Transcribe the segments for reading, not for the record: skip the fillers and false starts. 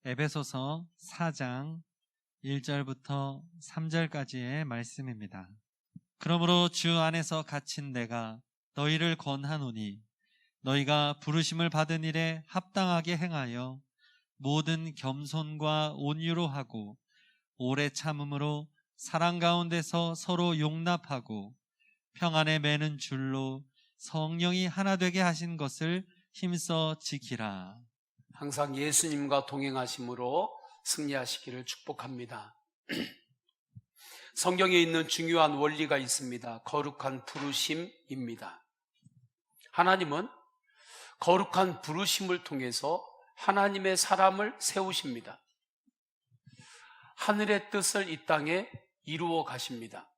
에베소서 4장 1절부터 3절까지의 말씀입니다. 그러므로 주 안에서 갇힌 내가 너희를 권하노니 너희가 부르심을 받은 일에 합당하게 행하여 모든 겸손과 온유로 하고 오래 참음으로 사랑 가운데서 서로 용납하고 평안에 매는 줄로 성령이 하나 되게 하신 것을 힘써 지키라. 항상 예수님과 동행하심으로 승리하시기를 축복합니다. 성경에 있는 중요한 원리가 있습니다. 거룩한 부르심입니다. 하나님은 거룩한 부르심을 통해서 하나님의 사람을 세우십니다. 하늘의 뜻을 이 땅에 이루어 가십니다.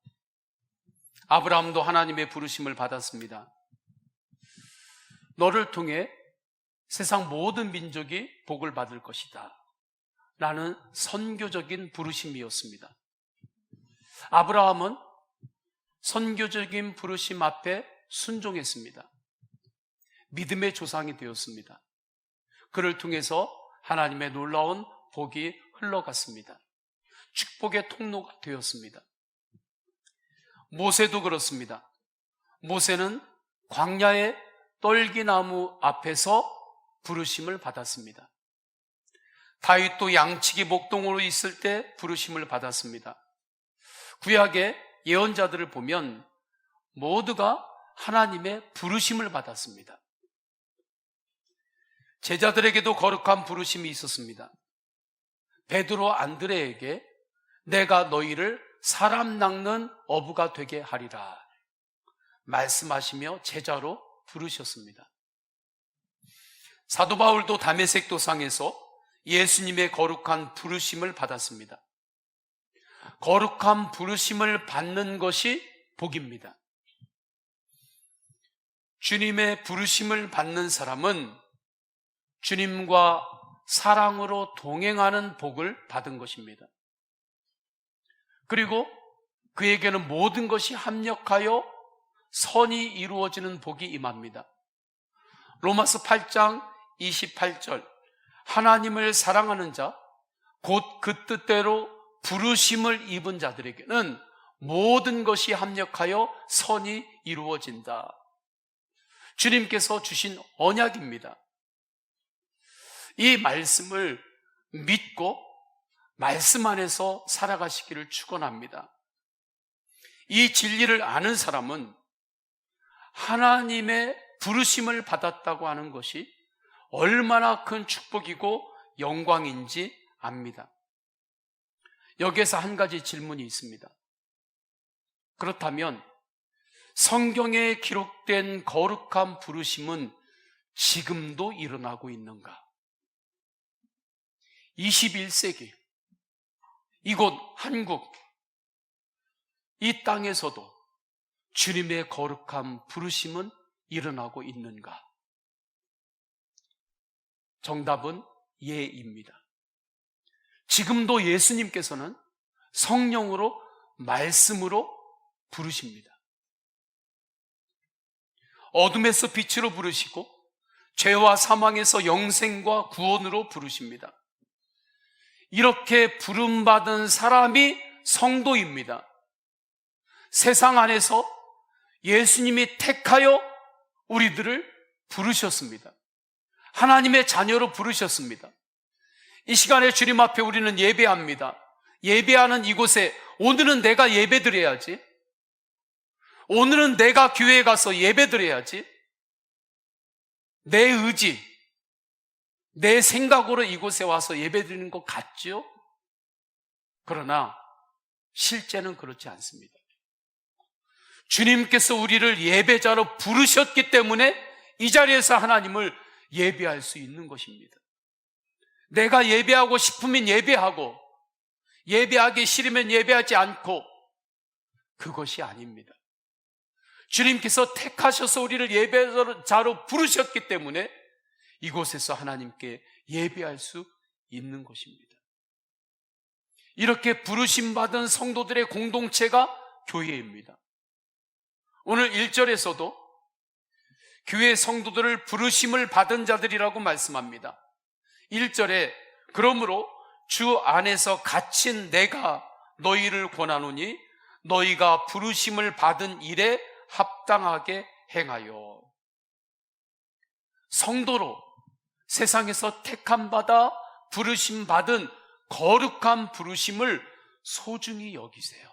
아브라함도 하나님의 부르심을 받았습니다. 너를 통해 세상 모든 민족이 복을 받을 것이다 라는 선교적인 부르심이었습니다. 아브라함은 선교적인 부르심 앞에 순종했습니다. 믿음의 조상이 되었습니다. 그를 통해서 하나님의 놀라운 복이 흘러갔습니다. 축복의 통로가 되었습니다. 모세도 그렇습니다. 모세는 광야의 떨기나무 앞에서 부르심을 받았습니다. 다윗도 양치기 목동으로 있을 때 부르심을 받았습니다. 구약의 예언자들을 보면 모두가 하나님의 부르심을 받았습니다. 제자들에게도 거룩한 부르심이 있었습니다. 베드로 안드레에게 내가 너희를 사람 낚는 어부가 되게 하리라 말씀하시며 제자로 부르셨습니다. 사도 바울도 다메섹 도상에서 예수님의 거룩한 부르심을 받았습니다. 거룩한 부르심을 받는 것이 복입니다. 주님의 부르심을 받는 사람은 주님과 사랑으로 동행하는 복을 받은 것입니다. 그리고 그에게는 모든 것이 합력하여 선이 이루어지는 복이 임합니다. 로마서 8장 28절 하나님을 사랑하는 자 곧 그 뜻대로 부르심을 입은 자들에게는 모든 것이 합력하여 선이 이루어진다. 주님께서 주신 언약입니다. 이 말씀을 믿고 말씀 안에서 살아가시기를 축원합니다. 이 진리를 아는 사람은 하나님의 부르심을 받았다고 하는 것이 얼마나 큰 축복이고 영광인지 압니다. 여기에서 한 가지 질문이 있습니다. 그렇다면 성경에 기록된 거룩한 부르심은 지금도 일어나고 있는가? 21세기 이곳 한국 이 땅에서도 주님의 거룩한 부르심은 일어나고 있는가? 정답은 예입니다. 지금도 예수님께서는 성령으로 말씀으로 부르십니다. 어둠에서 빛으로 부르시고 죄와 사망에서 영생과 구원으로 부르십니다. 이렇게 부름받은 사람이 성도입니다. 세상 안에서 예수님이 택하여 우리들을 부르셨습니다. 하나님의 자녀로 부르셨습니다. 이 시간에 주님 앞에 우리는 예배합니다. 예배하는 이곳에 오늘은 내가 예배드려야지. 오늘은 내가 교회에 가서 예배드려야지. 내 의지, 내 생각으로 이곳에 와서 예배드리는 것 같죠? 그러나 실제는 그렇지 않습니다. 주님께서 우리를 예배자로 부르셨기 때문에 이 자리에서 하나님을 예배할 수 있는 것입니다. 내가 예배하고 싶으면 예배하고 예배하기 싫으면 예배하지 않고 그것이 아닙니다. 주님께서 택하셔서 우리를 예배자로 부르셨기 때문에 이곳에서 하나님께 예배할 수 있는 것입니다. 이렇게 부르심받은 성도들의 공동체가 교회입니다. 오늘 1절에서도 교회 성도들을 부르심을 받은 자들이라고 말씀합니다. 1절에 그러므로 주 안에서 갇힌 내가 너희를 권하노니 너희가 부르심을 받은 일에 합당하게 행하여. 성도로 세상에서 택함받아 부르심 받은 거룩한 부르심을 소중히 여기세요.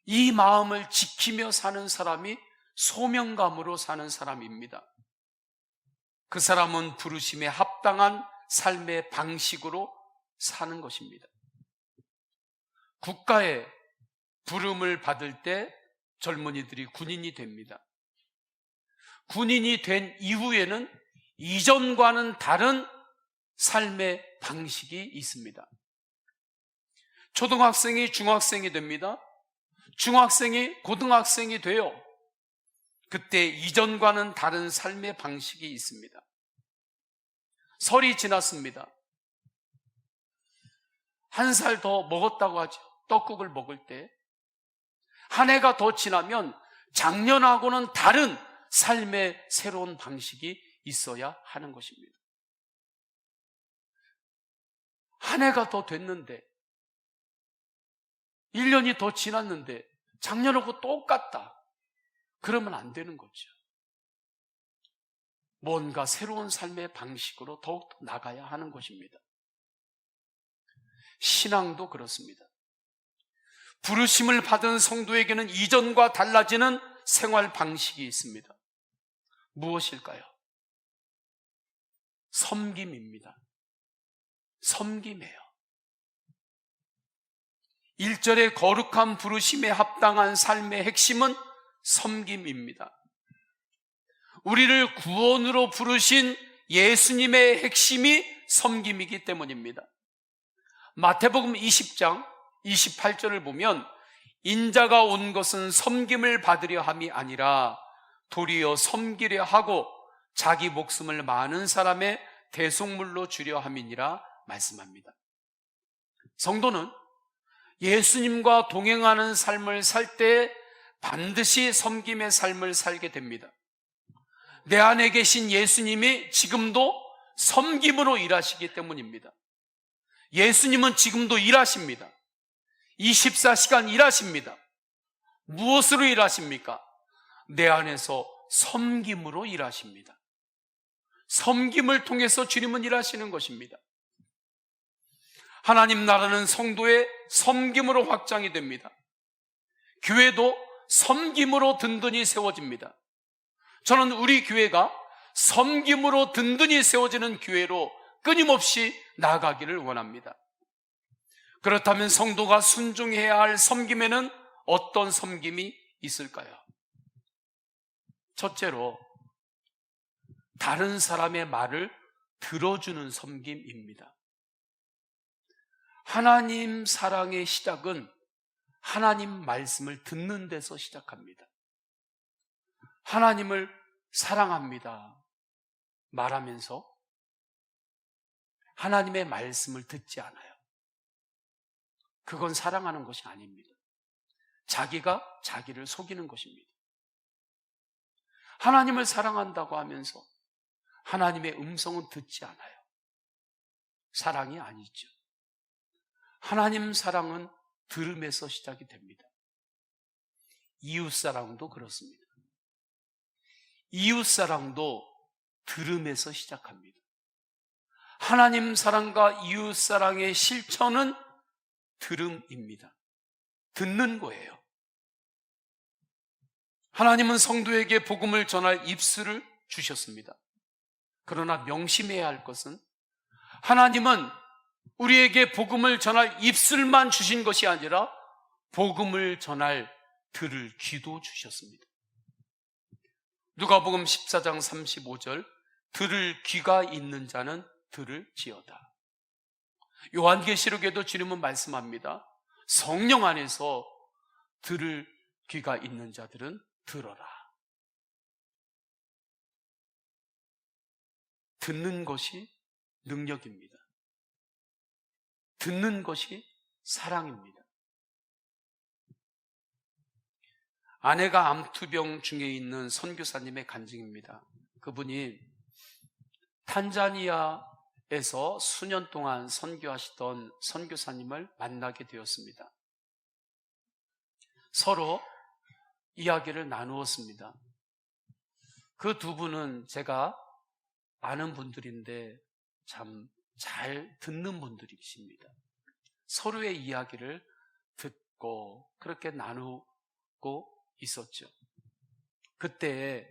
이 마음을 지키며 사는 사람이 소명감으로 사는 사람입니다. 그 사람은 부르심에 합당한 삶의 방식으로 사는 것입니다. 국가의 부름을 받을 때 젊은이들이 군인이 됩니다. 군인이 된 이후에는 이전과는 다른 삶의 방식이 있습니다. 초등학생이 중학생이 됩니다. 중학생이 고등학생이 돼요. 그때 이전과는 다른 삶의 방식이 있습니다. 설이 지났습니다. 한 살 더 먹었다고 하죠. 떡국을 먹을 때. 한 해가 더 지나면 작년하고는 다른 삶의 새로운 방식이 있어야 하는 것입니다. 한 해가 더 됐는데, 1년이 더 지났는데 작년하고 똑같다. 그러면 안 되는 거죠. 뭔가 새로운 삶의 방식으로 더욱더 나가야 하는 것입니다. 신앙도 그렇습니다. 부르심을 받은 성도에게는 이전과 달라지는 생활 방식이 있습니다. 무엇일까요? 섬김입니다. 섬김이에요. 1절의 거룩한 부르심에 합당한 삶의 핵심은 섬김입니다. 우리를 구원으로 부르신 예수님의 핵심이 섬김이기 때문입니다. 마태복음 20장 28절을 보면 인자가 온 것은 섬김을 받으려 함이 아니라 도리어 섬기려 하고 자기 목숨을 많은 사람의 대속물로 주려 함이니라 말씀합니다. 성도는 예수님과 동행하는 삶을 살 때 반드시 섬김의 삶을 살게 됩니다. 내 안에 계신 예수님이 지금도 섬김으로 일하시기 때문입니다. 예수님은 지금도 일하십니다. 24시간 일하십니다. 무엇으로 일하십니까? 내 안에서 섬김으로 일하십니다. 섬김을 통해서 주님은 일하시는 것입니다. 하나님 나라는 성도의 섬김으로 확장이 됩니다. 교회도 섬김으로 든든히 세워집니다. 저는 우리 교회가 섬김으로 든든히 세워지는 교회로 끊임없이 나아가기를 원합니다. 그렇다면 성도가 순종해야 할 섬김에는 어떤 섬김이 있을까요? 첫째로 다른 사람의 말을 들어주는 섬김입니다. 하나님 사랑의 시작은 하나님 말씀을 듣는 데서 시작합니다. 하나님을 사랑합니다 말하면서 하나님의 말씀을 듣지 않아요. 그건 사랑하는 것이 아닙니다. 자기가 자기를 속이는 것입니다. 하나님을 사랑한다고 하면서 하나님의 음성은 듣지 않아요. 사랑이 아니죠. 하나님 사랑은 들음에서 시작이 됩니다. 이웃사랑도 그렇습니다. 이웃사랑도 들음에서 시작합니다. 하나님 사랑과 이웃사랑의 실천은 들음입니다. 듣는 거예요. 하나님은 성도에게 복음을 전할 입술을 주셨습니다. 그러나 명심해야 할 것은 하나님은 우리에게 복음을 전할 입술만 주신 것이 아니라 복음을 전할 들을 귀도 주셨습니다. 누가복음 14장 35절 들을 귀가 있는 자는 들을지어다. 요한계시록에도 주님은 말씀합니다. 성령 안에서 들을 귀가 있는 자들은 들어라. 듣는 것이 능력입니다. 듣는 것이 사랑입니다. 아내가 암투병 중에 있는 선교사님의 간증입니다. 그분이 탄자니아 에서 수년 동안 선교하시던 선교사님을 만나게 되었습니다. 서로 이야기를 나누었습니다. 그 두 분은 제가 아는 분들인데 참 잘 듣는 분들이십니다. 서로의 이야기를 듣고 그렇게 나누고 있었죠. 그때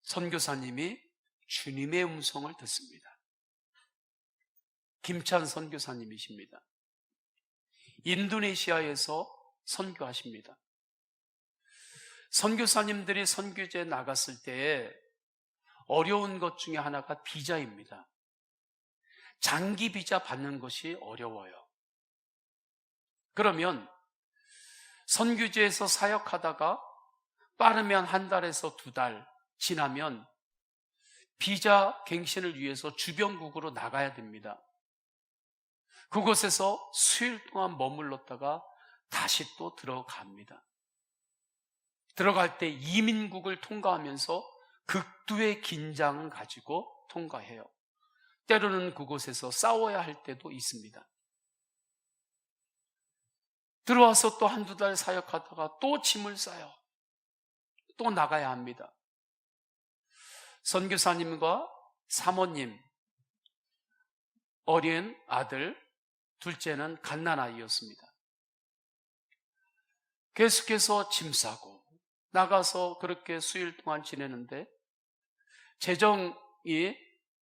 선교사님이 주님의 음성을 듣습니다. 김찬 선교사님이십니다. 인도네시아에서 선교하십니다. 선교사님들이 선교지에 나갔을 때에 어려운 것 중에 하나가 비자입니다. 장기 비자 받는 것이 어려워요. 그러면 선교지에서 사역하다가 빠르면 한 달에서 두 달 지나면 비자 갱신을 위해서 주변국으로 나가야 됩니다. 그곳에서 수일 동안 머물렀다가 다시 또 들어갑니다. 들어갈 때 이민국을 통과하면서 극도의 긴장을 가지고 통과해요. 때로는 그곳에서 싸워야 할 때도 있습니다. 들어와서 또 한두 달 사역하다가 또 짐을 싸요. 또 나가야 합니다. 선교사님과 사모님, 어린 아들, 둘째는 갓난아이였습니다. 계속해서 짐 싸고 나가서 그렇게 수일 동안 지내는데 재정이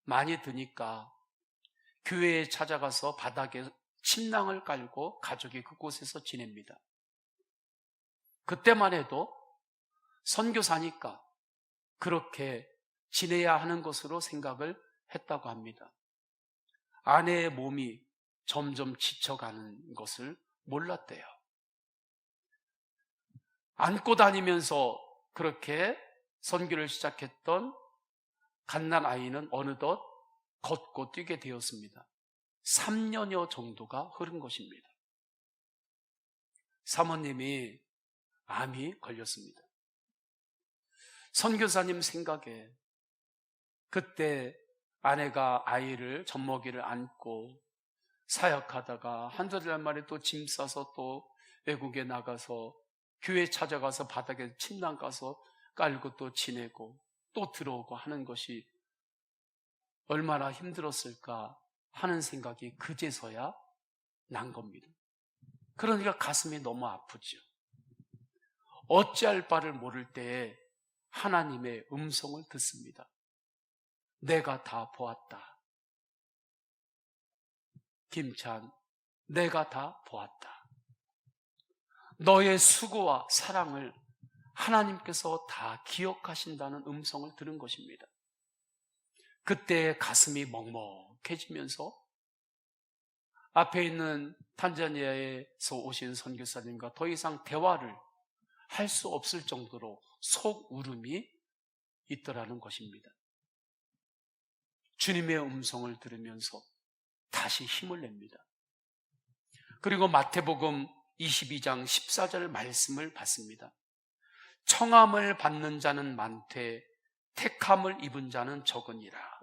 많이 드니까 교회에 찾아가서 바닥에 침낭을 깔고 가족이 그곳에서 지냅니다. 그때만 해도 선교사니까 그렇게 지내야 하는 것으로 생각을 했다고 합니다. 아내의 몸이 점점 지쳐가는 것을 몰랐대요. 안고 다니면서 그렇게 선교를 시작했던 갓난아이는 어느덧 걷고 뛰게 되었습니다. 3년여 정도가 흐른 것입니다. 사모님이 암이 걸렸습니다. 선교사님 생각에 그때 아내가 아이를 젖먹이를 안고 사역하다가 한두 달 만에 또 짐 싸서 또 외국에 나가서 교회 찾아가서 바닥에 침낭 가서 깔고 또 지내고 또 들어오고 하는 것이 얼마나 힘들었을까 하는 생각이 그제서야 난 겁니다. 그러니까 가슴이 너무 아프죠. 어찌할 바를 모를 때에 하나님의 음성을 듣습니다. 내가 다 보았다. 김찬, 내가 다 보았다. 너의 수고와 사랑을 하나님께서 다 기억하신다는 음성을 들은 것입니다. 그때 가슴이 먹먹해지면서 앞에 있는 탄자니아에서 오신 선교사님과 더 이상 대화를 할 수 없을 정도로 속 울음이 있더라는 것입니다. 주님의 음성을 들으면서 다시 힘을 냅니다. 그리고 마태복음 22장 14절 말씀을 받습니다. 청함을 받는 자는 많되 택함을 입은 자는 적으니라.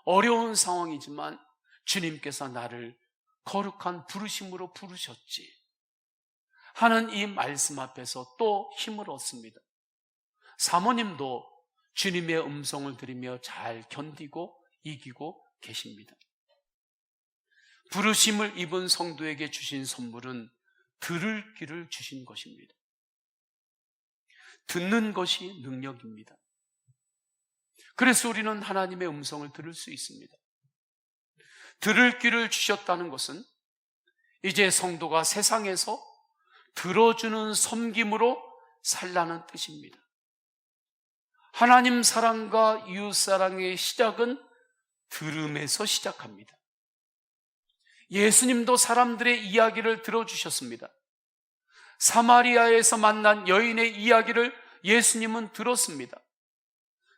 어려운 상황이지만 주님께서 나를 거룩한 부르심으로 부르셨지 하는 이 말씀 앞에서 또 힘을 얻습니다. 사모님도 주님의 음성을 들으며 잘 견디고 이기고 계십니다. 부르심을 입은 성도에게 주신 선물은 들을 귀를 주신 것입니다. 듣는 것이 능력입니다. 그래서 우리는 하나님의 음성을 들을 수 있습니다. 들을 귀를 주셨다는 것은 이제 성도가 세상에서 들어주는 섬김으로 살라는 뜻입니다. 하나님 사랑과 이웃 사랑의 시작은 들음에서 시작합니다. 예수님도 사람들의 이야기를 들어주셨습니다. 사마리아에서 만난 여인의 이야기를 예수님은 들었습니다.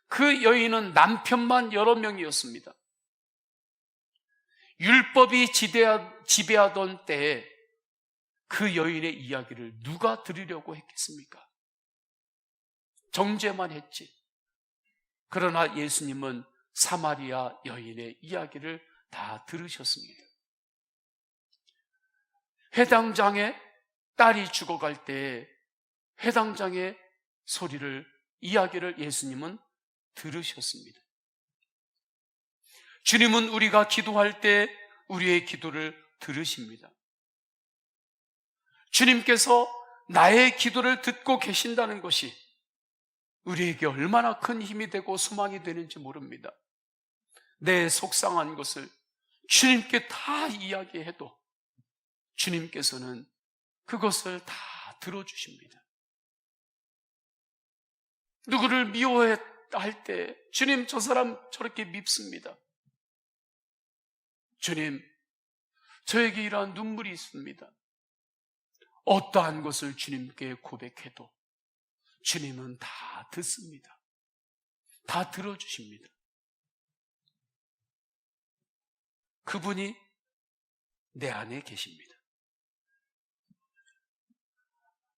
그 여인은 남편만 여러 명이었습니다. 율법이 지배하던 때에 그 여인의 이야기를 누가 들으려고 했겠습니까? 정죄만 했지. 그러나 예수님은 사마리아 여인의 이야기를 다 들으셨습니다. 회당장의 딸이 죽어갈 때 회당장의 이야기를 예수님은 들으셨습니다. 주님은 우리가 기도할 때 우리의 기도를 들으십니다. 주님께서 나의 기도를 듣고 계신다는 것이 우리에게 얼마나 큰 힘이 되고 소망이 되는지 모릅니다. 내 속상한 것을 주님께 다 이야기해도 주님께서는 그것을 다 들어주십니다. 누구를 미워할 때 주님, 저 사람 저렇게 밉습니다. 주님, 저에게 이러한 눈물이 있습니다. 어떠한 것을 주님께 고백해도 주님은 다 듣습니다. 다 들어주십니다. 그분이 내 안에 계십니다.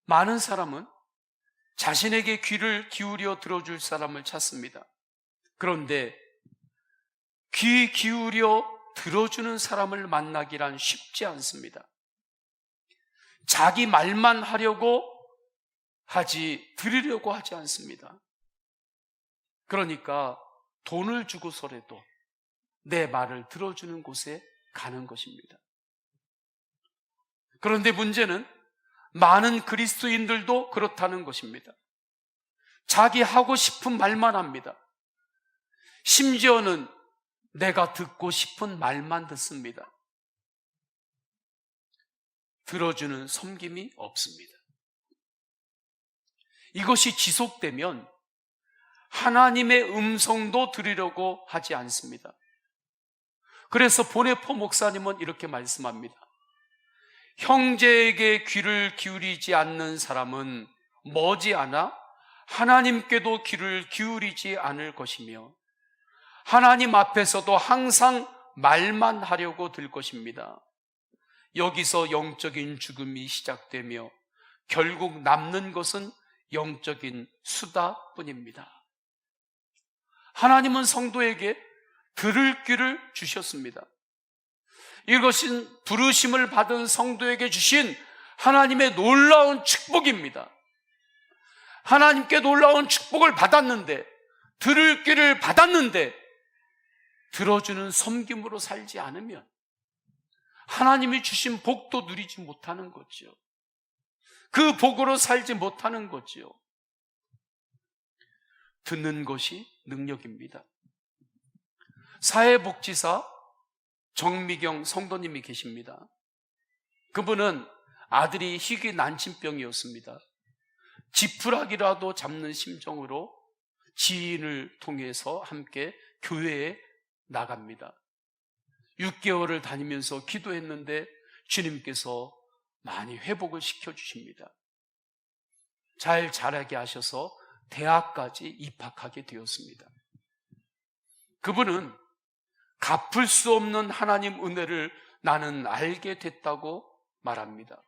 많은 사람은 자신에게 귀를 기울여 들어줄 사람을 찾습니다. 그런데 귀 기울여 들어주는 사람을 만나기란 쉽지 않습니다. 자기 말만 하려고 들으려고 하지 않습니다. 그러니까 돈을 주고서라도 내 말을 들어주는 곳에 가는 것입니다. 그런데 문제는 많은 그리스도인들도 그렇다는 것입니다. 자기 하고 싶은 말만 합니다. 심지어는 내가 듣고 싶은 말만 듣습니다. 들어주는 섬김이 없습니다. 이것이 지속되면 하나님의 음성도 들으려고 하지 않습니다. 그래서 보네포 목사님은 이렇게 말씀합니다. 형제에게 귀를 기울이지 않는 사람은 머지않아 하나님께도 귀를 기울이지 않을 것이며 하나님 앞에서도 항상 말만 하려고 들 것입니다. 여기서 영적인 죽음이 시작되며 결국 남는 것은 영적인 수다뿐입니다. 하나님은 성도에게 들을 귀를 주셨습니다. 이것은 부르심을 받은 성도에게 주신 하나님의 놀라운 축복입니다. 하나님께 놀라운 축복을 받았는데, 들을 귀를 받았는데 들어주는 섬김으로 살지 않으면 하나님이 주신 복도 누리지 못하는 거죠. 그 복으로 살지 못하는 거죠. 듣는 것이 능력입니다. 사회복지사 정미경 성도님이 계십니다. 그분은 아들이 희귀 난치병이었습니다. 지푸라기라도 잡는 심정으로 지인을 통해서 함께 교회에 나갑니다. 6개월을 다니면서 기도했는데 주님께서 많이 회복을 시켜주십니다. 잘 자라게 하셔서 대학까지 입학하게 되었습니다. 그분은 갚을 수 없는 하나님 은혜를 나는 알게 됐다고 말합니다.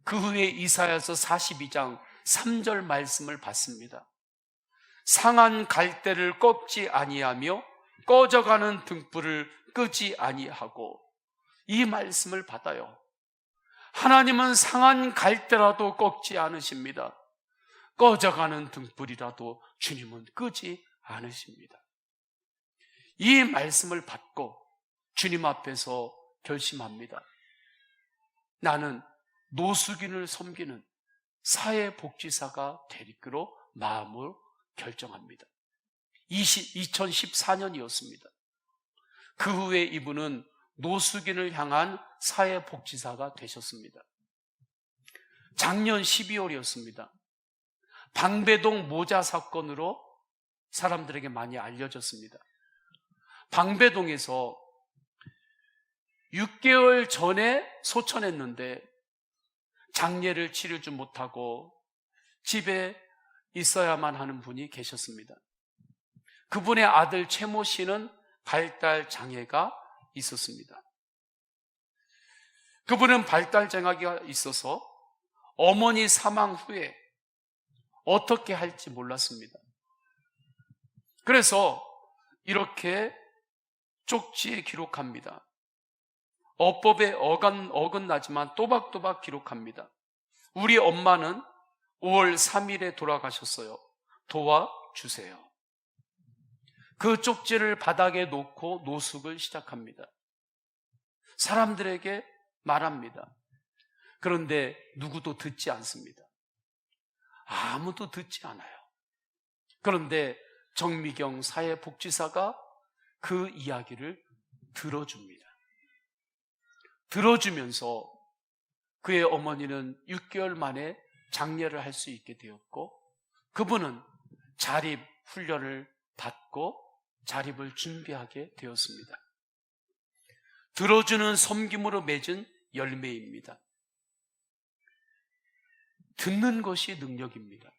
그 후에 이사야서 42장 3절 말씀을 받습니다. 상한 갈대를 꺾지 아니하며 꺼져가는 등불을 끄지 아니하고, 이 말씀을 받아요. 하나님은 상한 갈대라도 꺾지 않으십니다. 꺼져가는 등불이라도 주님은 끄지 않으십니다. 이 말씀을 받고 주님 앞에서 결심합니다. 나는 노숙인을 섬기는 사회복지사가 되기로 마음을 결정합니다. 2014년이었습니다. 그 후에 이분은 노숙인을 향한 사회복지사가 되셨습니다. 작년 12월이었습니다. 방배동 모자 사건으로 사람들에게 많이 알려졌습니다. 방배동에서 6개월 전에 소천했는데 장례를 치르지 못하고 집에 있어야만 하는 분이 계셨습니다. 그분의 아들 최모 씨는 발달 장애가 있었습니다. 그분은 발달 장애가 있어서 어머니 사망 후에 어떻게 할지 몰랐습니다. 그래서 이렇게 쪽지에 기록합니다. 어법에 어긋나지만 또박또박 기록합니다. 우리 엄마는 5월 3일에 돌아가셨어요. 도와주세요. 그 쪽지를 바닥에 놓고 노숙을 시작합니다. 사람들에게 말합니다. 그런데 누구도 듣지 않습니다. 아무도 듣지 않아요. 그런데 정미경 사회복지사가 그 이야기를 들어줍니다. 들어주면서 그의 어머니는 6개월 만에 장례를 할 수 있게 되었고, 그분은 자립 훈련을 받고 자립을 준비하게 되었습니다. 들어주는 섬김으로 맺은 열매입니다. 듣는 것이 능력입니다.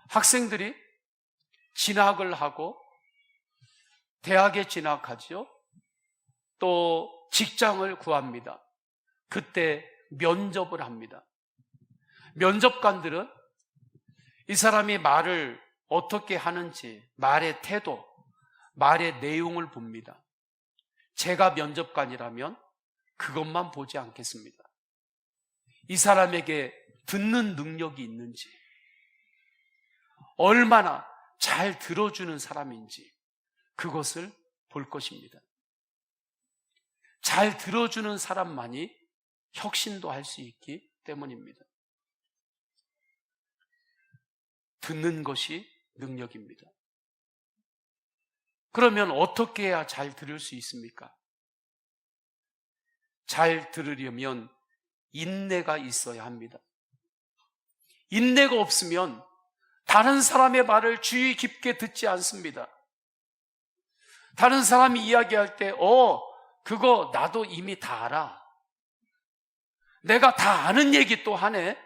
학생들이 진학을 하고 대학에 진학하죠. 또 직장을 구합니다. 그때 면접을 합니다. 면접관들은 이 사람이 말을 어떻게 하는지, 말의 태도, 말의 내용을 봅니다. 제가 면접관이라면 그것만 보지 않겠습니다. 이 사람에게 듣는 능력이 있는지, 얼마나 잘 들어주는 사람인지 그것을 볼 것입니다. 잘 들어주는 사람만이 혁신도 할 수 있기 때문입니다. 듣는 것이 능력입니다. 그러면 어떻게 해야 잘 들을 수 있습니까? 잘 들으려면 인내가 있어야 합니다. 인내가 없으면 다른 사람의 말을 주의 깊게 듣지 않습니다. 다른 사람이 이야기할 때, 그거 나도 이미 다 알아. 내가 다 아는 얘기 또 하네.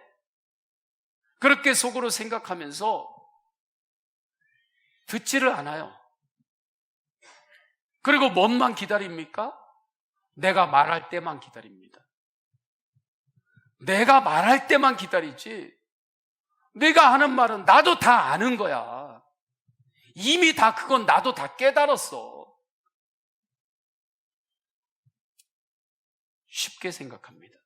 그렇게 속으로 생각하면서 듣지를 않아요. 그리고 뭔만 기다립니까? 내가 말할 때만 기다립니다. 내가 말할 때만 기다리지, 내가 하는 말은 나도 다 아는 거야. 이미 다 그건 나도 다 깨달았어. 쉽게 생각합니다.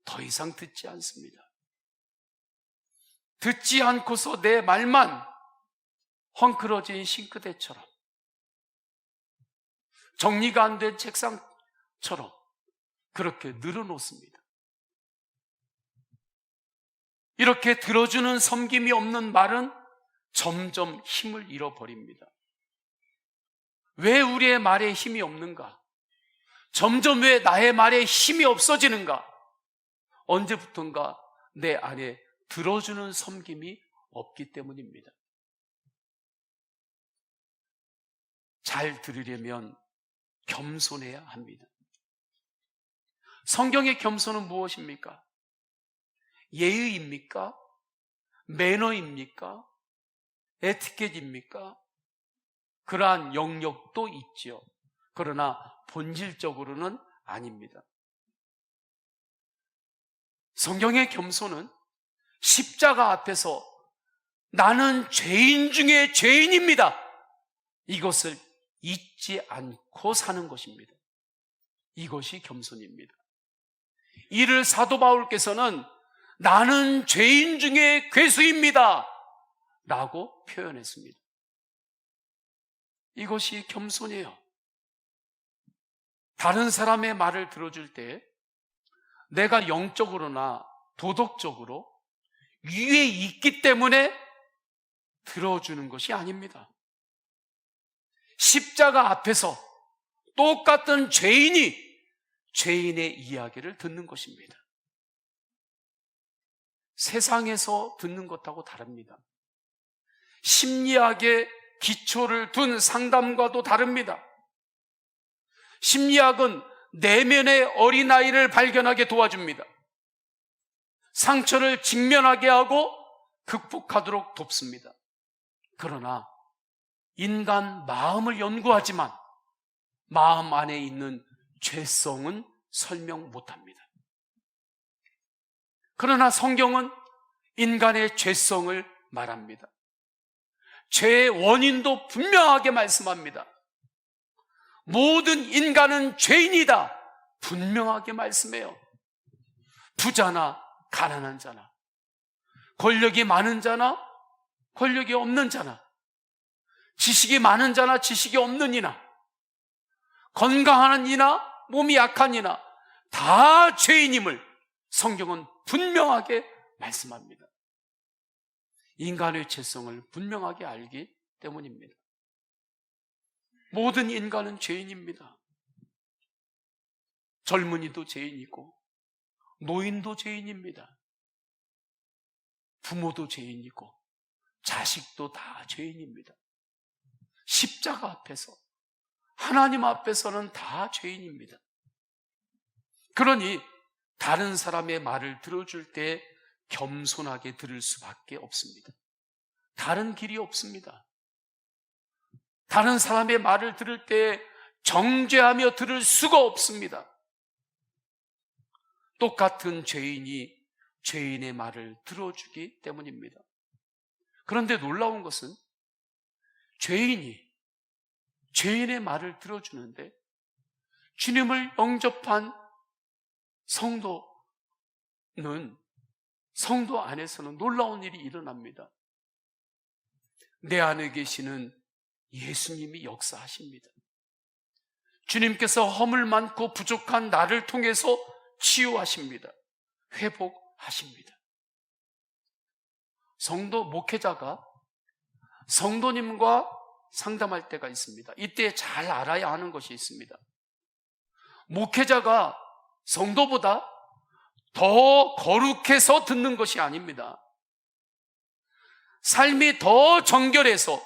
더 이상 듣지 않습니다. 듣지 않고서 내 말만 헝클어진 싱크대처럼, 정리가 안 된 책상처럼 그렇게 늘어놓습니다. 이렇게 들어주는 섬김이 없는 말은 점점 힘을 잃어버립니다. 왜 우리의 말에 힘이 없는가? 점점 왜 나의 말에 힘이 없어지는가? 언제부턴가 내 안에 들어주는 섬김이 없기 때문입니다. 잘 들으려면 겸손해야 합니다. 성경의 겸손은 무엇입니까? 예의입니까? 매너입니까? 에티켓입니까? 그러한 영역도 있죠. 그러나 본질적으로는 아닙니다. 성경의 겸손은 십자가 앞에서 나는 죄인 중에 죄인입니다, 이것을 잊지 않고 사는 것입니다. 이것이 겸손입니다. 이를 사도 바울께서는 나는 죄인 중에 괴수입니다 라고 표현했습니다. 이것이 겸손이에요. 다른 사람의 말을 들어줄 때 내가 영적으로나 도덕적으로 위에 있기 때문에 들어주는 것이 아닙니다. 십자가 앞에서 똑같은 죄인이 죄인의 이야기를 듣는 것입니다. 세상에서 듣는 것하고 다릅니다. 심리학의 기초를 둔 상담과도 다릅니다. 심리학은 내면의 어린아이를 발견하게 도와줍니다. 상처를 직면하게 하고 극복하도록 돕습니다. 그러나 인간 마음을 연구하지만 마음 안에 있는 죄성은 설명 못합니다. 그러나 성경은 인간의 죄성을 말합니다. 죄의 원인도 분명하게 말씀합니다. 모든 인간은 죄인이다. 분명하게 말씀해요. 부자나 가난한 자나, 권력이 많은 자나 권력이 없는 자나, 지식이 많은 자나 지식이 없는 이나, 건강한 이나 몸이 약한 이나 다 죄인임을 성경은 분명하게 말씀합니다. 인간의 죄성을 분명하게 알기 때문입니다. 모든 인간은 죄인입니다. 젊은이도 죄인이고 노인도 죄인입니다. 부모도 죄인이고 자식도 다 죄인입니다. 십자가 앞에서, 하나님 앞에서는 다 죄인입니다. 그러니 다른 사람의 말을 들어줄 때 겸손하게 들을 수밖에 없습니다. 다른 길이 없습니다. 다른 사람의 말을 들을 때 정죄하며 들을 수가 없습니다. 똑같은 죄인이 죄인의 말을 들어주기 때문입니다. 그런데 놀라운 것은 죄인이 죄인의 말을 들어주는데 주님을 영접한 성도 안에서는 놀라운 일이 일어납니다. 내 안에 계시는 예수님이 역사하십니다. 주님께서 허물 많고 부족한 나를 통해서 치유하십니다. 회복하십니다. 성도 목회자가 성도님과 상담할 때가 있습니다. 이때 잘 알아야 하는 것이 있습니다. 목회자가 성도보다 더 거룩해서 듣는 것이 아닙니다. 삶이 더 정결해서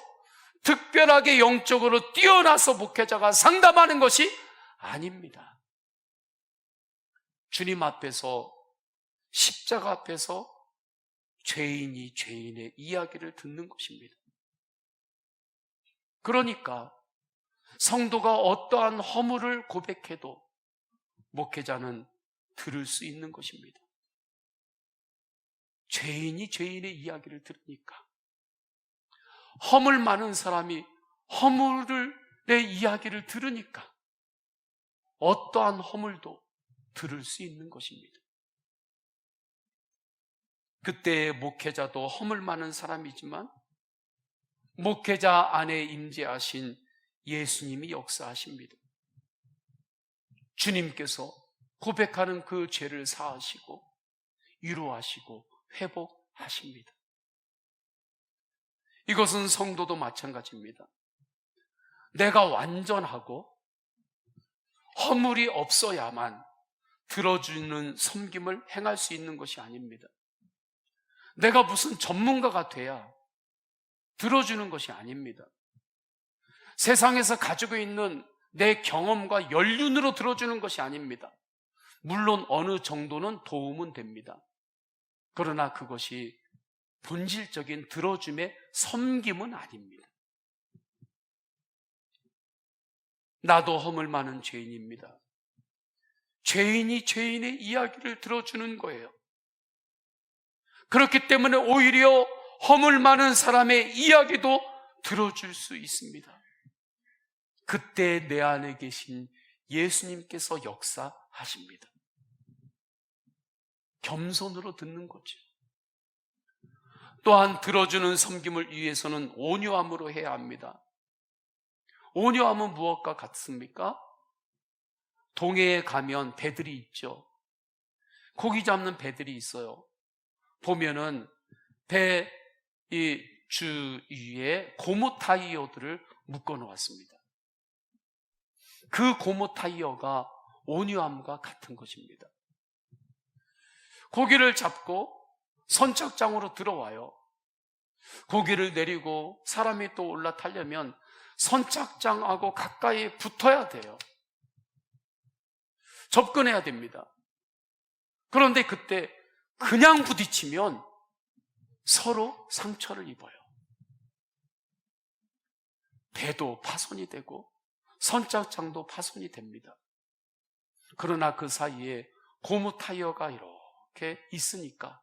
특별하게 영적으로 뛰어나서 목회자가 상담하는 것이 아닙니다. 주님 앞에서, 십자가 앞에서 죄인이 죄인의 이야기를 듣는 것입니다. 그러니까 성도가 어떠한 허물을 고백해도 목회자는 들을 수 있는 것입니다. 죄인이 죄인의 이야기를 들으니까, 허물 많은 사람이 허물의 이야기를 들으니까 어떠한 허물도 들을 수 있는 것입니다. 그때 목회자도 허물 많은 사람이지만 목회자 안에 임재하신 예수님이 역사하십니다. 주님께서 고백하는 그 죄를 사하시고 위로하시고 회복하십니다. 이것은 성도도 마찬가지입니다. 내가 완전하고 허물이 없어야만 들어주는 섬김을 행할 수 있는 것이 아닙니다. 내가 무슨 전문가가 돼야 들어주는 것이 아닙니다. 세상에서 가지고 있는 내 경험과 연륜으로 들어주는 것이 아닙니다. 물론 어느 정도는 도움은 됩니다. 그러나 그것이 본질적인 들어줌의 섬김은 아닙니다. 나도 허물 많은 죄인입니다. 죄인이 죄인의 이야기를 들어주는 거예요. 그렇기 때문에 오히려 허물 많은 사람의 이야기도 들어줄 수 있습니다. 그때 내 안에 계신 예수님께서 역사하십니다. 겸손으로 듣는 거죠. 또한 들어주는 섬김을 위해서는 온유함으로 해야 합니다. 온유함은 무엇과 같습니까? 동해에 가면 배들이 있죠. 고기 잡는 배들이 있어요. 보면은 배 이 주위에 고무 타이어들을 묶어 놓았습니다. 그 고무 타이어가 온유함과 같은 것입니다. 고기를 잡고 선착장으로 들어와요. 고기를 내리고 사람이 또 올라타려면 선착장하고 가까이 붙어야 돼요. 접근해야 됩니다. 그런데 그때 그냥 부딪히면 서로 상처를 입어요. 배도 파손이 되고 선착장도 파손이 됩니다. 그러나 그 사이에 고무 타이어가 이렇게 있으니까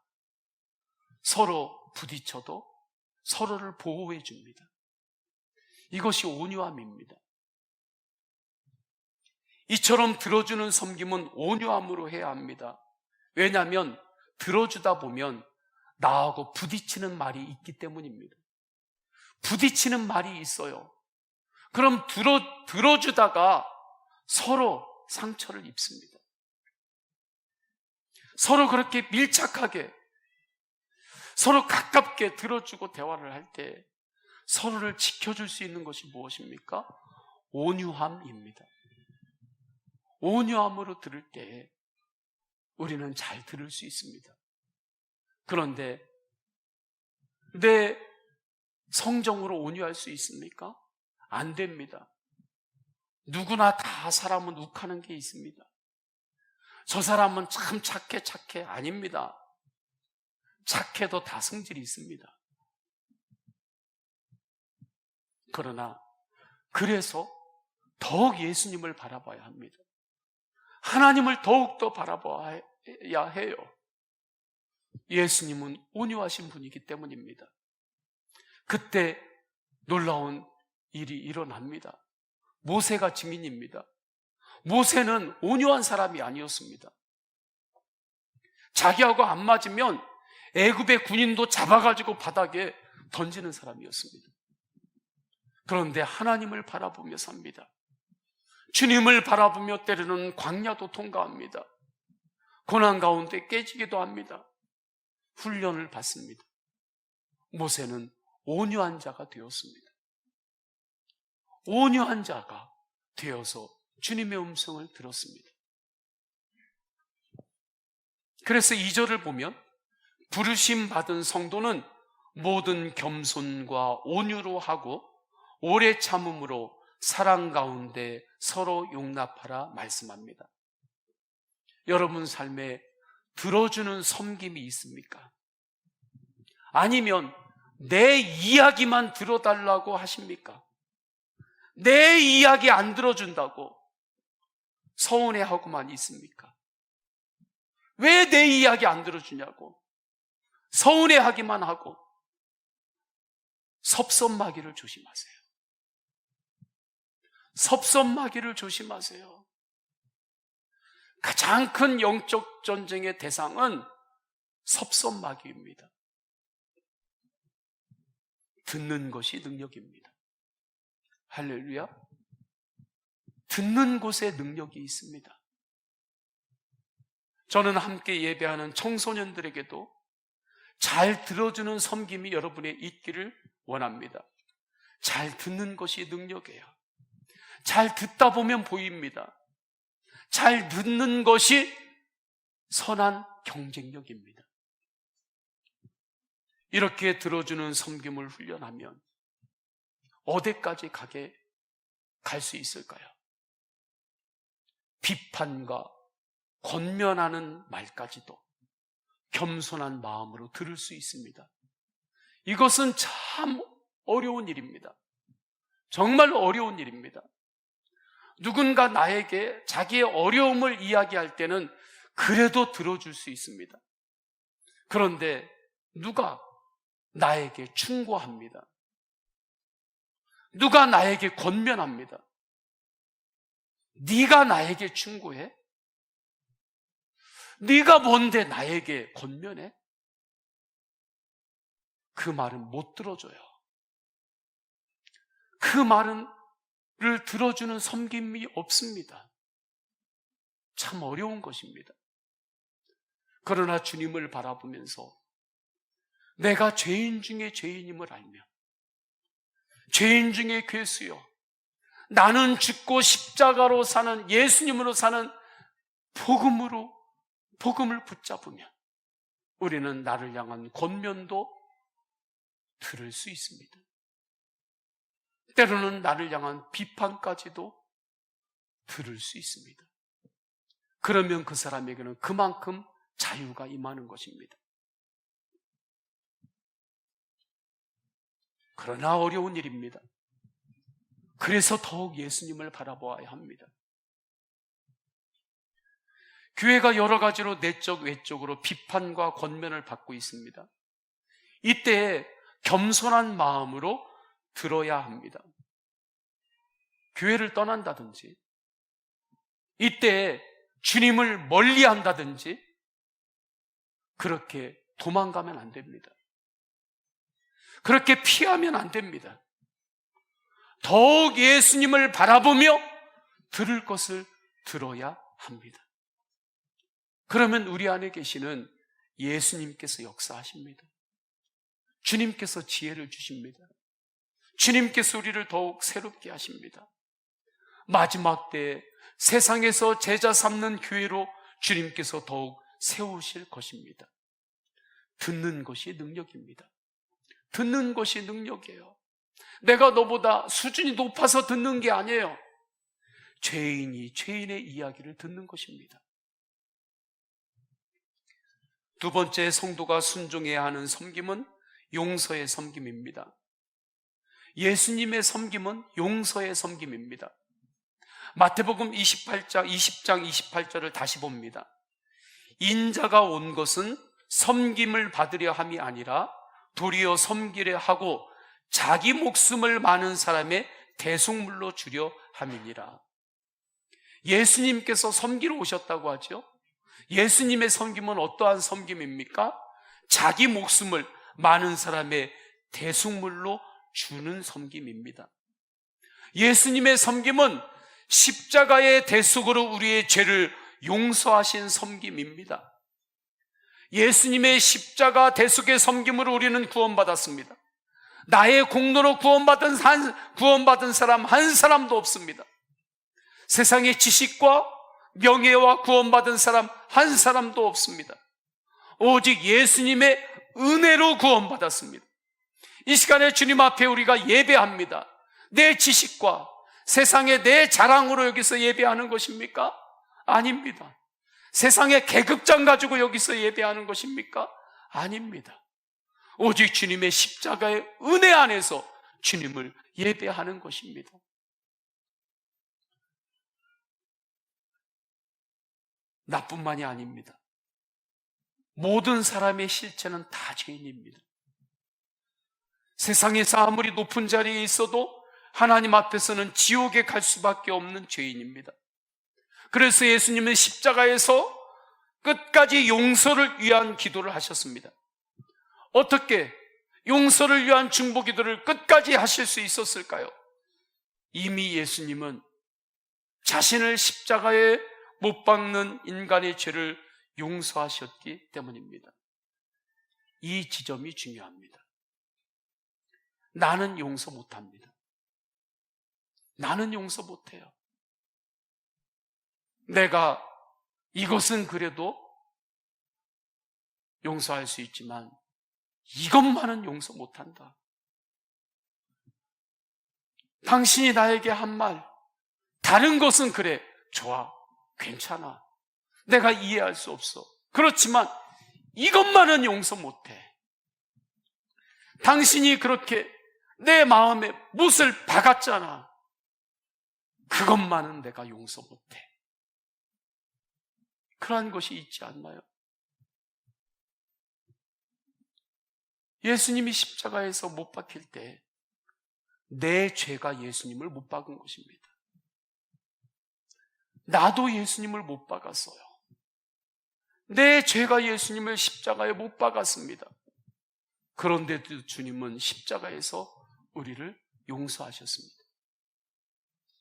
서로 부딪혀도 서로를 보호해 줍니다. 이것이 온유함입니다. 이처럼 들어주는 섬김은 온유함으로 해야 합니다. 왜냐하면 들어주다 보면 나하고 부딪히는 말이 있기 때문입니다. 부딪히는 말이 있어요. 그럼 들어주다가 서로 상처를 입습니다. 서로 그렇게 밀착하게, 서로 가깝게 들어주고 대화를 할 때 서로를 지켜줄 수 있는 것이 무엇입니까? 온유함입니다. 온유함으로 들을 때 우리는 잘 들을 수 있습니다. 그런데 내 성정으로 온유할 수 있습니까? 안 됩니다. 누구나 다 사람은 욱하는 게 있습니다. 저 사람은 참 착해. 아닙니다. 착해도 다 성질이 있습니다. 그러나 그래서 더욱 예수님을 바라봐야 합니다. 하나님을 더욱더 바라봐야 해요. 예수님은 온유하신 분이기 때문입니다. 그때 놀라운 일이 일어납니다. 모세가 증인입니다. 모세는 온유한 사람이 아니었습니다. 자기하고 안 맞으면 애굽의 군인도 잡아가지고 바닥에 던지는 사람이었습니다. 그런데 하나님을 바라보며 삽니다. 주님을 바라보며 때로는 광야도 통과합니다. 고난 가운데 깨지기도 합니다. 훈련을 받습니다. 모세는 온유한 자가 되었습니다. 온유한 자가 되어서 주님의 음성을 들었습니다. 그래서 2절을 보면 부르심 받은 성도는 모든 겸손과 온유로 하고 오래 참음으로 사랑 가운데 서로 용납하라 말씀합니다. 여러분 삶에 들어주는 섬김이 있습니까? 아니면 내 이야기만 들어달라고 하십니까? 내 이야기 안 들어준다고 서운해하고만 있습니까? 왜 내 이야기 안 들어주냐고 서운해하기만 하고 섭섭마기를 조심하세요. 섭섭마기를 조심하세요. 가장 큰 영적 전쟁의 대상은 섭섭마기입니다. 듣는 것이 능력입니다. 할렐루야. 듣는 곳에 능력이 있습니다. 저는 함께 예배하는 청소년들에게도 잘 들어주는 섬김이 여러분에 있기를 원합니다. 잘 듣는 것이 능력이에요. 잘 듣다 보면 보입니다. 잘 듣는 것이 선한 경쟁력입니다. 이렇게 들어주는 섬김을 훈련하면 어디까지 갈 수 있을까요? 비판과 권면하는 말까지도 겸손한 마음으로 들을 수 있습니다. 이것은 참 어려운 일입니다. 정말 어려운 일입니다. 누군가 나에게 자기의 어려움을 이야기할 때는 그래도 들어줄 수 있습니다. 그런데 누가 나에게 충고합니다. 누가 나에게 권면합니다. 네가 나에게 충고해? 네가 뭔데 나에게 권면해? 그 말은 못 들어줘요. 그 말을 들어주는 섬김이 없습니다. 참 어려운 것입니다. 그러나 주님을 바라보면서 내가 죄인 중에 죄인임을 알며 죄인 중에 괴수요 나는 죽고 십자가로 사는 예수님으로 사는 복음을 붙잡으면 우리는 나를 향한 권면도 들을 수 있습니다. 때로는 나를 향한 비판까지도 들을 수 있습니다. 그러면 그 사람에게는 그만큼 자유가 임하는 것입니다. 그러나 어려운 일입니다. 그래서 더욱 예수님을 바라보아야 합니다. 교회가 여러 가지로 내적, 외적으로 비판과 권면을 받고 있습니다. 이때 겸손한 마음으로 들어야 합니다. 교회를 떠난다든지, 이때 주님을 멀리 한다든지, 그렇게 도망가면 안 됩니다. 그렇게 피하면 안 됩니다. 더욱 예수님을 바라보며 들을 것을 들어야 합니다. 그러면 우리 안에 계시는 예수님께서 역사하십니다. 주님께서 지혜를 주십니다. 주님께서 우리를 더욱 새롭게 하십니다. 마지막 때에 세상에서 제자 삼는 교회로 주님께서 더욱 세우실 것입니다. 듣는 것이 능력입니다. 듣는 것이 능력이에요. 내가 너보다 수준이 높아서 듣는 게 아니에요. 죄인이 죄인의 이야기를 듣는 것입니다. 두 번째, 성도가 순종해야 하는 섬김은 용서의 섬김입니다. 예수님의 섬김은 용서의 섬김입니다. 마태복음 20장 28절을 다시 봅니다. 인자가 온 것은 섬김을 받으려 함이 아니라 도리어 섬기려 하고 자기 목숨을 많은 사람의 대속물로 주려 함이니라. 예수님께서 섬기러 오셨다고 하죠. 예수님의 섬김은 어떠한 섬김입니까? 자기 목숨을 많은 사람의 대속물로 주는 섬김입니다. 예수님의 섬김은 십자가의 대속으로 우리의 죄를 용서하신 섬김입니다. 예수님의 십자가 대속의 섬김으로 우리는 구원받았습니다. 나의 공로로 구원받은 사람 한 사람도 없습니다. 세상의 지식과 명예와 구원받은 사람 한 사람도 없습니다. 오직 예수님의 은혜로 구원받았습니다. 이 시간에 주님 앞에 우리가 예배합니다. 내 지식과 세상의 내 자랑으로 여기서 예배하는 것입니까? 아닙니다. 세상의 계급장 가지고 여기서 예배하는 것입니까? 아닙니다. 오직 주님의 십자가의 은혜 안에서 주님을 예배하는 것입니다. 나뿐만이 아닙니다. 모든 사람의 실체는 다 죄인입니다. 세상에서 아무리 높은 자리에 있어도 하나님 앞에서는 지옥에 갈 수밖에 없는 죄인입니다. 그래서 예수님은 십자가에서 끝까지 용서를 위한 기도를 하셨습니다. 어떻게 용서를 위한 중보 기도를 끝까지 하실 수 있었을까요? 이미 예수님은 자신을 십자가에 못 박는 인간의 죄를 용서하셨기 때문입니다. 이 지점이 중요합니다. 나는 용서 못합니다. 나는 용서 못해요. 내가 이것은 그래도 용서할 수 있지만 이것만은 용서 못한다. 당신이 나에게 한 말, 다른 것은 그래, 좋아, 괜찮아. 내가 이해할 수 없어. 그렇지만 이것만은 용서 못해. 당신이 그렇게 내 마음에 못을 박았잖아. 그것만은 내가 용서 못해. 그러한 것이 있지 않나요? 예수님이 십자가에서 못 박힐 때 내 죄가 예수님을 못 박은 것입니다. 나도 예수님을 못 박았어요. 내 죄가 예수님을 십자가에 못 박았습니다. 그런데도 주님은 십자가에서 우리를 용서하셨습니다.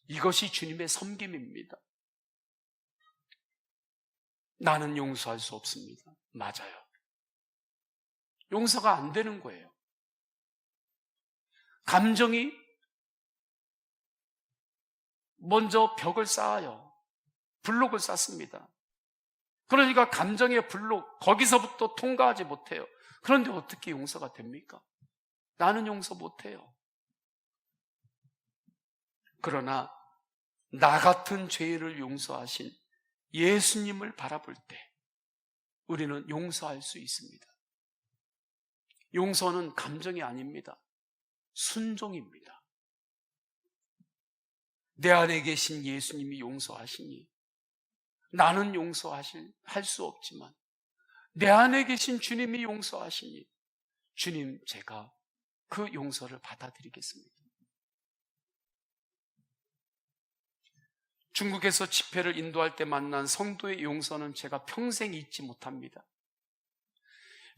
이것이 주님의 섬김입니다. 나는 용서할 수 없습니다. 맞아요. 용서가 안 되는 거예요. 감정이 먼저 벽을 쌓아요. 블록을 쌓습니다. 그러니까 감정의 블록, 거기서부터 통과하지 못해요. 그런데 어떻게 용서가 됩니까? 나는 용서 못해요. 그러나 나 같은 죄를 용서하신 예수님을 바라볼 때 우리는 용서할 수 있습니다. 용서는 감정이 아닙니다. 순종입니다. 내 안에 계신 예수님이 용서하시니 나는 할 수 없지만 내 안에 계신 주님이 용서하시니 주님, 제가 그 용서를 받아들이겠습니다. 중국에서 집회를 인도할 때 만난 성도의 용서는 제가 평생 잊지 못합니다.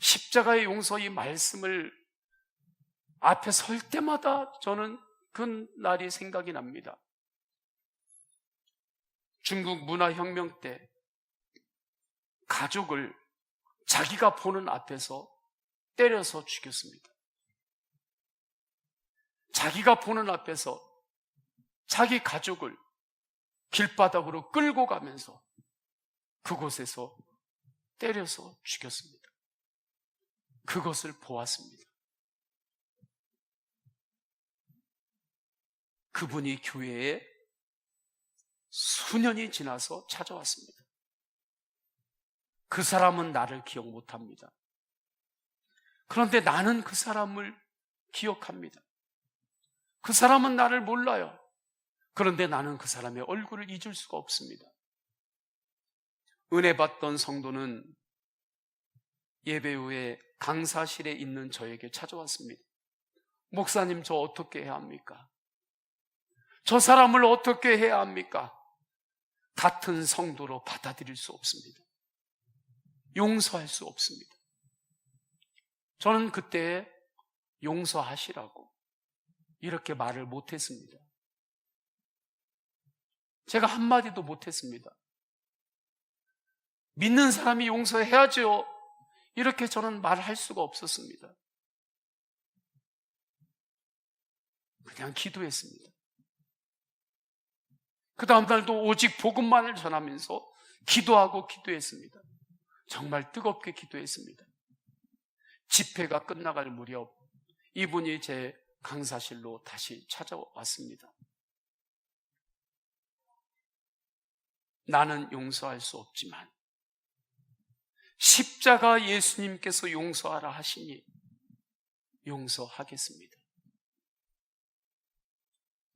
십자가의 용서 이 말씀을 앞에 설 때마다 저는 그 날이 생각이 납니다. 중국 문화혁명 때 가족을 자기가 보는 앞에서 때려서 죽였습니다. 자기가 보는 앞에서 자기 가족을 길바닥으로 끌고 가면서 그곳에서 때려서 죽였습니다. 그것을 보았습니다. 그분이 교회에 수년이 지나서 찾아왔습니다. 그 사람은 나를 기억 못합니다. 그런데 나는 그 사람을 기억합니다. 그 사람은 나를 몰라요. 그런데 나는 그 사람의 얼굴을 잊을 수가 없습니다. 은혜 받던 성도는 예배 후에 강사실에 있는 저에게 찾아왔습니다. 목사님, 저 어떻게 해야 합니까? 저 사람을 어떻게 해야 합니까? 같은 성도로 받아들일 수 없습니다. 용서할 수 없습니다. 저는 그때 용서하시라고 이렇게 말을 못했습니다. 제가 한마디도 못했습니다. 믿는 사람이 용서해야죠. 이렇게 저는 말할 수가 없었습니다. 그냥 기도했습니다. 그 다음 날도 오직 복음만을 전하면서 기도하고 기도했습니다. 정말 뜨겁게 기도했습니다. 집회가 끝나갈 무렵 이분이 제 강사실로 다시 찾아왔습니다. 나는 용서할 수 없지만 십자가 예수님께서 용서하라 하시니 용서하겠습니다.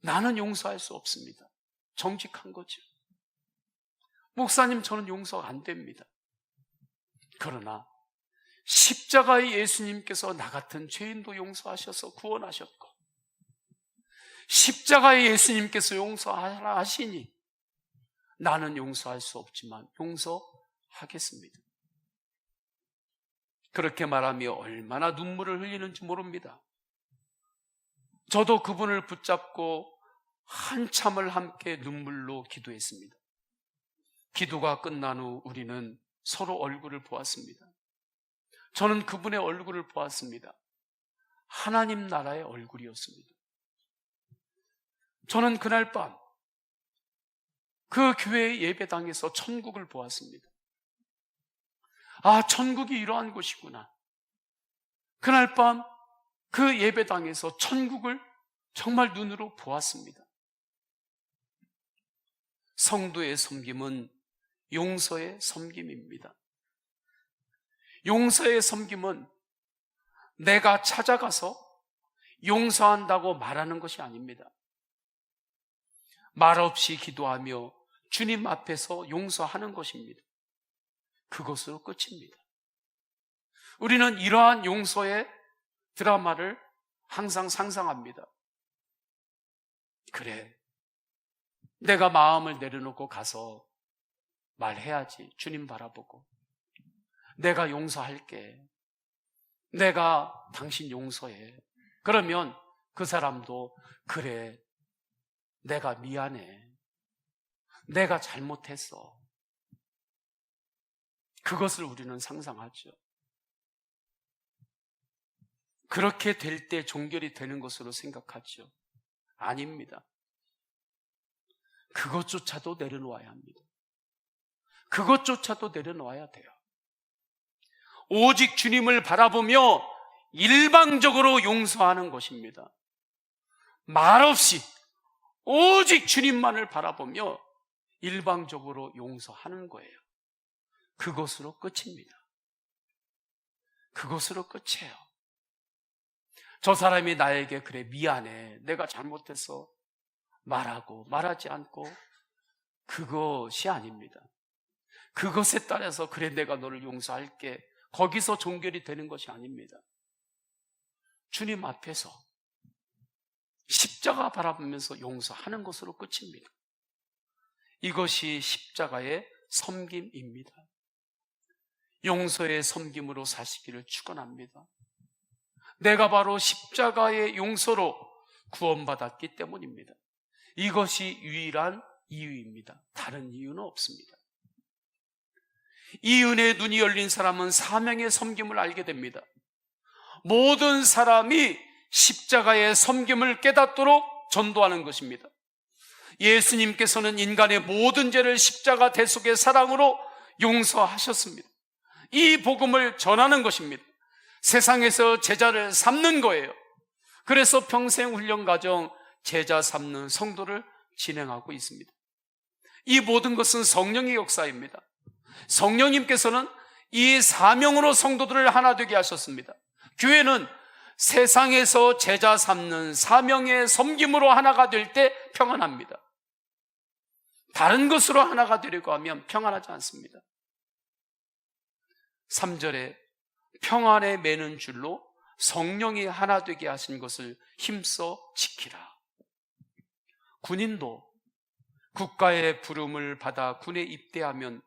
나는 용서할 수 없습니다. 정직한 거죠. 목사님, 저는 용서가 안 됩니다. 그러나 십자가의 예수님께서 나 같은 죄인도 용서하셔서 구원하셨고, 십자가의 예수님께서 용서하라 하시니 나는 용서할 수 없지만 용서하겠습니다. 그렇게 말하며 얼마나 눈물을 흘리는지 모릅니다. 저도 그분을 붙잡고 한참을 함께 눈물로 기도했습니다. 기도가 끝난 후 우리는 서로 얼굴을 보았습니다. 저는 그분의 얼굴을 보았습니다. 하나님 나라의 얼굴이었습니다. 저는 그날 밤 그 교회의 예배당에서 천국을 보았습니다. 아, 천국이 이러한 곳이구나. 그날 밤 그 예배당에서 천국을 정말 눈으로 보았습니다. 성도의 섬김은 용서의 섬김입니다. 용서의 섬김은 내가 찾아가서 용서한다고 말하는 것이 아닙니다. 말없이 기도하며 주님 앞에서 용서하는 것입니다. 그것으로 끝입니다. 우리는 이러한 용서의 드라마를 항상 상상합니다. 그래, 내가 마음을 내려놓고 가서 말해야지. 주님 바라보고 내가 용서할게. 내가 당신 용서해. 그러면 그 사람도 그래, 내가 미안해. 내가 잘못했어. 그것을 우리는 상상하죠. 그렇게 될 때 종결이 되는 것으로 생각하죠. 아닙니다. 그것조차도 내려놓아야 합니다. 그것조차도 내려놓아야 돼요. 오직 주님을 바라보며 일방적으로 용서하는 것입니다. 말없이 오직 주님만을 바라보며 일방적으로 용서하는 거예요. 그것으로 끝입니다. 그것으로 끝이에요. 저 사람이 나에게 그래 미안해, 내가 잘못했어 말하고 말하지 않고, 그것이 아닙니다. 그것에 따라서 그래 내가 너를 용서할게, 거기서 종결이 되는 것이 아닙니다. 주님 앞에서 십자가 바라보면서 용서하는 것으로 끝입니다. 이것이 십자가의 섬김입니다. 용서의 섬김으로 사시기를 축원합니다. 내가 바로 십자가의 용서로 구원받았기 때문입니다. 이것이 유일한 이유입니다. 다른 이유는 없습니다. 이 은혜의 눈이 열린 사람은 사명의 섬김을 알게 됩니다. 모든 사람이 십자가의 섬김을 깨닫도록 전도하는 것입니다. 예수님께서는 인간의 모든 죄를 십자가 대속의 사랑으로 용서하셨습니다. 이 복음을 전하는 것입니다. 세상에서 제자를 삼는 거예요. 그래서 평생 훈련 과정 제자 삼는 성도를 진행하고 있습니다. 이 모든 것은 성령의 역사입니다. 성령님께서는 이 사명으로 성도들을 하나 되게 하셨습니다. 교회는 세상에서 제자 삼는 사명의 섬김으로 하나가 될 때 평안합니다. 다른 것으로 하나가 되려고 하면 평안하지 않습니다. 3절에 평안에 매는 줄로 성령이 하나 되게 하신 것을 힘써 지키라. 군인도 국가의 부름을 받아 군에 입대하면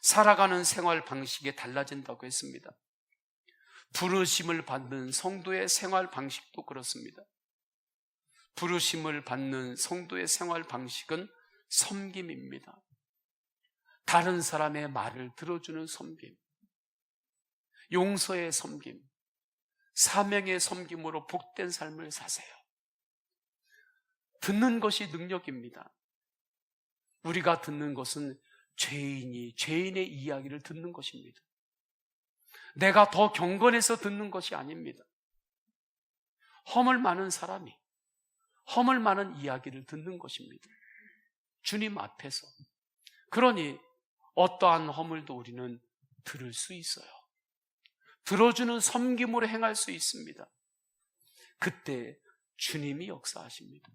살아가는 생활 방식이 달라진다고 했습니다. 부르심을 받는 성도의 생활 방식도 그렇습니다. 부르심을 받는 성도의 생활 방식은 섬김입니다. 다른 사람의 말을 들어주는 섬김, 용서의 섬김, 사명의 섬김으로 복된 삶을 사세요. 듣는 것이 능력입니다. 우리가 듣는 것은 죄인의 이야기를 듣는 것입니다. 내가 더 경건해서 듣는 것이 아닙니다. 허물 많은 사람이 허물 많은 이야기를 듣는 것입니다. 주님 앞에서. 그러니 어떠한 허물도 우리는 들을 수 있어요. 들어주는 섬김으로 행할 수 있습니다. 그때 주님이 역사하십니다.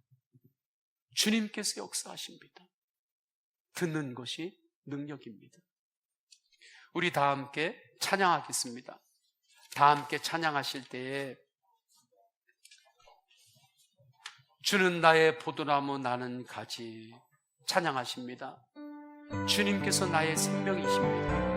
주님께서 역사하십니다. 듣는 것이 능력입니다. 우리 다 함께 찬양하겠습니다. 다 함께 찬양하실 때에 주는 나의 포도나무 나는 가지 찬양하십니다. 주님께서 나의 생명이십니다.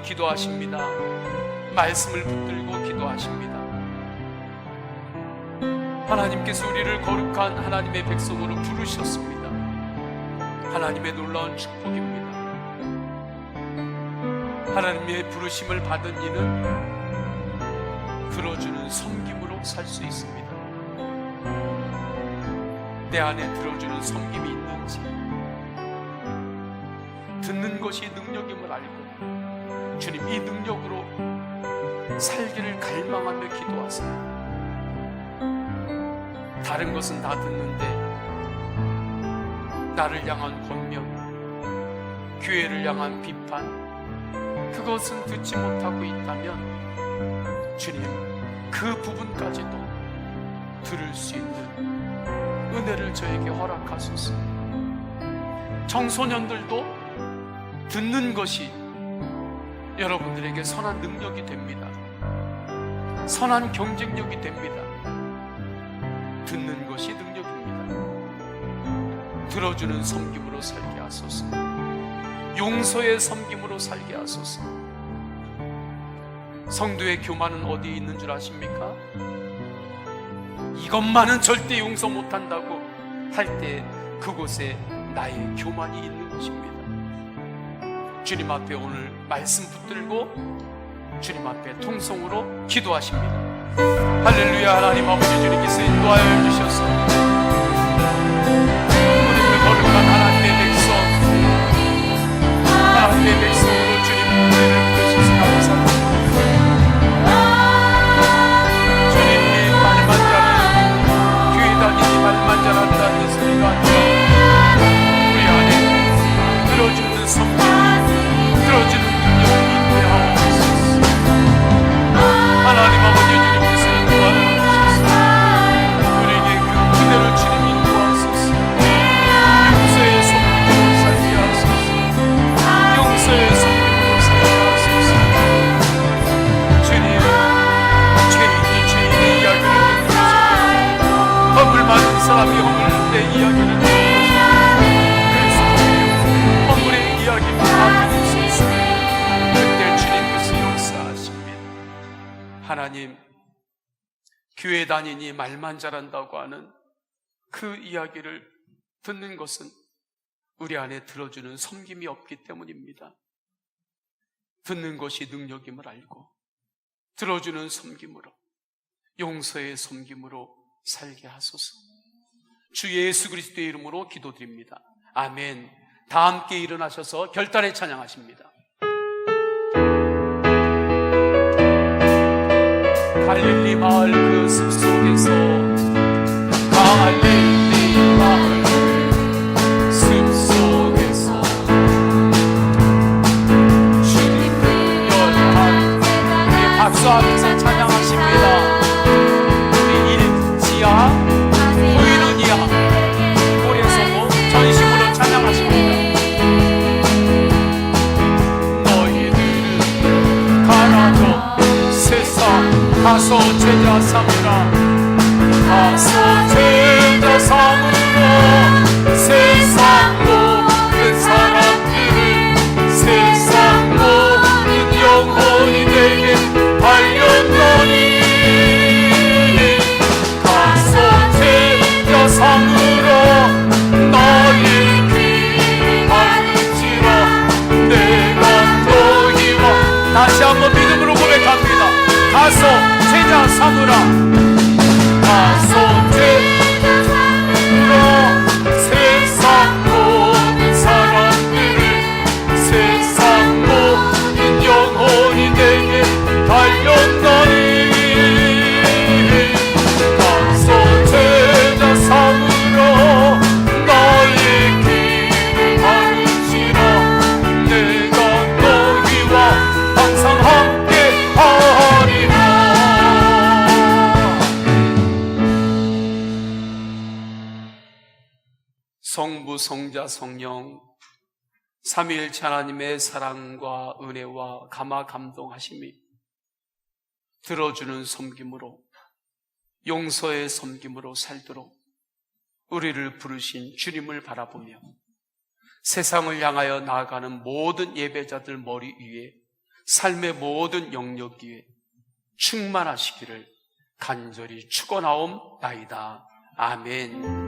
기도하십니다. 말씀을 붙들고 기도하십니다. 하나님께서 우리를 거룩한 하나님의 백성으로 부르셨습니다. 하나님의 놀라운 축복입니다. 하나님의 부르심을 받은 이는 들어주는 섬김으로 살 수 있습니다. 내 안에 들어주는 섬김이 있는지, 듣는 것이 능력임을 알고 주님 이 능력으로 살기를 갈망하며 기도하세요. 다른 것은 다 듣는데 나를 향한 권면, 교회를 향한 비판, 그것은 듣지 못하고 있다면 주님 그 부분까지도 들을 수 있는 은혜를 저에게 허락하소서. 청소년들도 듣는 것이 여러분들에게 선한 능력이 됩니다. 선한 경쟁력이 됩니다. 듣는 것이 능력입니다. 들어주는 섬김으로 살게 하소서. 용서의 섬김으로 살게 하소서. 성도의 교만은 어디에 있는 줄 아십니까? 이것만은 절대 용서 못한다고 할 때 그곳에 나의 교만이 있는 것입니다. 주님 앞에 오늘 말씀 붙들고 주님 앞에 통성으로 기도하십니다. 할렐루야. 하나님 아버지, 주님께서 인도하여 주셔서 우리를 거룩한 하나님의 백성, 하나님의 백성으로 주님 은혜를 부르셔서 감사합니다. 주님이 말만 잘하는, 교회 다니니 말만 잘한다는 소리가 아니라 우리 안에 들어주는 성령, 들어주는 능력을 인도하옵소서. 하나님 아버지, 주님께서 인도하여 주셔서 우리에게 그 그대로 주님 인도하소서. 용서의 성령으로 살게 하소서. 용서의 성령으로 살게 하소서. 주님, 죄인의 이야기를 듣는 허물 많은 사람이 허물 내 이야기를 듣는 그래서 허물의 이야기만 다 들을 수 있습니다. 그때 주님께서 역사하십니다. 하나님, 교회 다니니 말만 잘한다고 하는 그 이야기를 듣는 것은 우리 안에 들어주는 섬김이 없기 때문입니다. 듣는 것이 능력임을 알고 들어주는 섬김으로, 용서의 섬김으로 살게 하소서. 주 예수 그리스도의 이름으로 기도드립니다. 아멘. 다 함께 일어나셔서 결단에 찬양하십니다. 갈릴리 마을 그 숲속에서, 갈릴리 마을 숲속에서 주님 열한 우리 박수 앞에서 찬양하십니다. 우리 일지야 보이는 이야 고래소고 전심으로 찬양하십니다. 너희들은 가라져 세상 가서 제자 삼으라. 가서 제자 삼으라. 세상 모든 사람들을, 세상 모든 영혼이 내게 달렸노니. 가서 제자 삼으라. 너희 귀를 밝을지라. 내가 너희와 다시 한번 믿음으로 고백합니다. 가서 제자 삼으라. 가서 제자 삼으라. 세상 모든 사람들을, 세상 모든 영혼이 내게 달렸나니. 가서 제자 삼으라. 너희 길을 가르치라. 내가 너희와 항상 함께 하리라. 성부, 성자, 성령 삼위일체 하나님의 사랑과 은혜와 감화 감동하심이 들어주는 섬김으로, 용서의 섬김으로 살도록 우리를 부르신 주님을 바라보며 세상을 향하여 나아가는 모든 예배자들 머리 위에, 삶의 모든 영역 위에 충만하시기를 간절히 축원하옵나이다. 아멘.